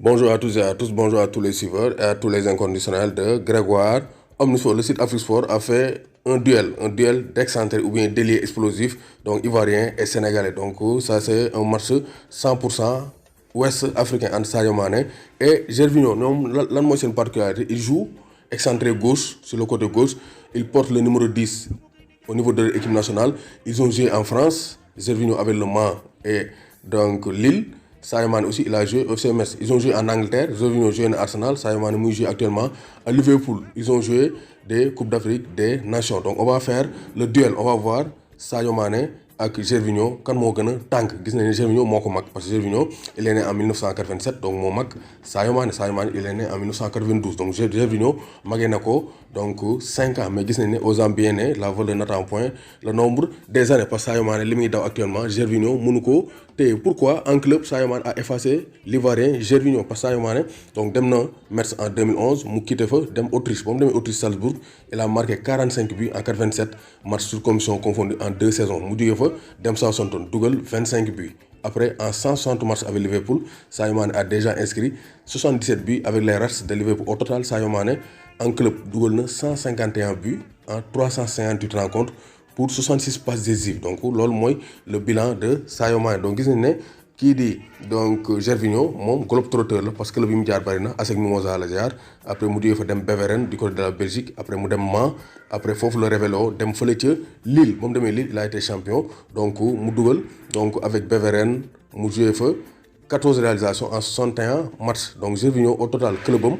Bonjour à tous et à tous, bonjour à tous les suiveurs et à tous les inconditionnels de Grégoire. Omnisport, le site AfriSport a fait un duel d'excentrés ou bien d'ailiers explosifs, donc ivoiriens et sénégalais. Donc ça c'est un match 100% ouest africain entre Sadio Mané et Gervinho. L'an mooy seen particularité, il joue excentré gauche sur le côté gauche, il porte le numéro 10 au niveau de l'équipe nationale. Ils ont joué en France, Gervinho avec le Mans et donc Lille. Sadio Mané aussi, il a joué au CMS. Ils ont joué en Angleterre, Gervinho joué à Arsenal, Sadio Mané joue actuellement à Liverpool. Ils ont joué des Coupes d'Afrique des Nations. Donc on va faire le duel, on va voir Sadio Mané ak Gervinho kan moo gën a tànk. Gis nañ ne Gervinho moo ko mag parce que Gervinho il est né en 1987 donc moo mag Sadio Mané il est né en 1992 donc Gervinho magee na ko donc 5 ans mais gis nañ ne aux Zambiens la valeur n'atteint point le nombre des années parce que Sadio Mané li muy daw actuellement Gervinho mënu ko téye. Pourquoi en club Sadio Mané a effacé l'Ivoirien Gervinho parce que Sadio Mané donc dem na Metz en 2011 mu quitté fa dem Autriche ba mu demee Autriche Salzbourg il a marqué 45 buts en 87 matchs sur commission confondus en 2 saisons mu jógee fa dem Southampton dugal 25 buts. Après, en 160 matchs avec Liverpool, Sadio Mané a déjà inscrit 77 buts avec les Reds de Liverpool. Au total, Sadio Mané en club dugal na 151 buts en 358 rencontres pour 66 passes décisives. Donc loolu mooy le bilan de Sadio Mané. Donc gis nañ ne kii di donc Gervinho moom globe-trotteur la parce que club yi mu jaar bari na ASEC Mimosas la jaar après mu jógee fa dem Beveren du côté de la Belgique après mu dem Mans après foofu la révélé dem fële ca Lille ba mu demee Lille il a été champion donc mu dugal donc avec Beveren mu joué fa 14 réalisations en 61 matchs. Donc Gervinho au total clubam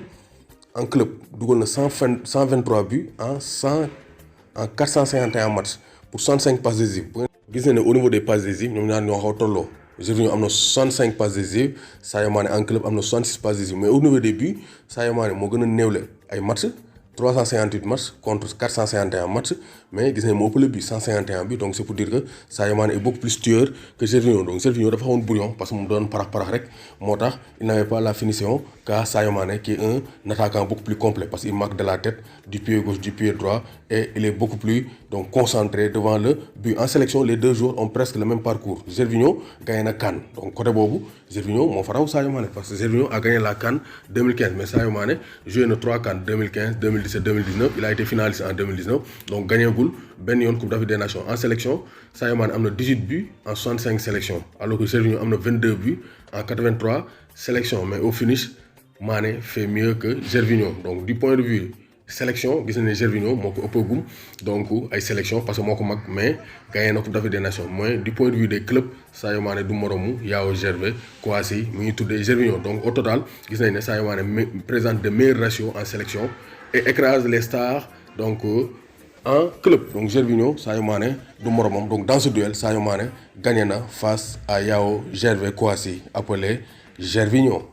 en club dugal na 123 buts en 451 matchs pour 65 passes décisives. Gis nañ ne au niveau des passes décisives ñoom ñaar ñoo xaw a tolloo. Gervinho am na 65 passes décisives, Sadio Mané en club am na 66 passes décisives mais au niveau des buts Sadio Mané moo gën a néewle ay matchs 358 matchs contre 451 matchs mais gis nañ moo ëpp le but 151 buts donc c'est pour dire que Sadio Mané est beaucoup plus tueur que Gervinho. Donc Gervinho dafa xawoon brouillon parce que mu doon parax rek moo tax il n'avait pas la finition qu'à Sadio Mané qui est un attaquant beaucoup plus complet parce qu'il marque de la tête, du pied gauche, du pied droit et il est beaucoup plus donc concentré devant le but. En sélection les deux joueurs ont presque le même parcours. Gervinho gagné na CAN donc côté boobu Gervinho moo fa raw Sadio Mané parce que Gervinho a gagné la CAN 2015 mais Sadio Mané joué na 3 CAN 2015 2017 2019 il a été finaliste en 2019 donc gagné gul benn yoon Coupe d'Afrique des Nations. En sélection Sadio Mané am na 18 buts en 65 sélections alors que Gervinho am na 22 buts en 83 sélections mais au finish Mané fait mieux que Gervinho. Donc du point de vue sélection gis nañ ne Gervinho moo ko ëppagum donc ay sélection parce que moo ko mag mais gagné na Coupe d'Afrique des Nations. Mais du point de vue des clubs Sadio Mané du moromu Yao Gervais Kouassi mu ngi tuddee Gervinho. Donc au total gis nañ ne Sadio Mané présente de meilleurs ratios en sélection et écrase les stars donc en club. Donc Gervinho Sadio Mané du moromam. Donc dans ce duel Sadio Mané gagné na face à Yao Gervais Kouassi appelé Gervinho.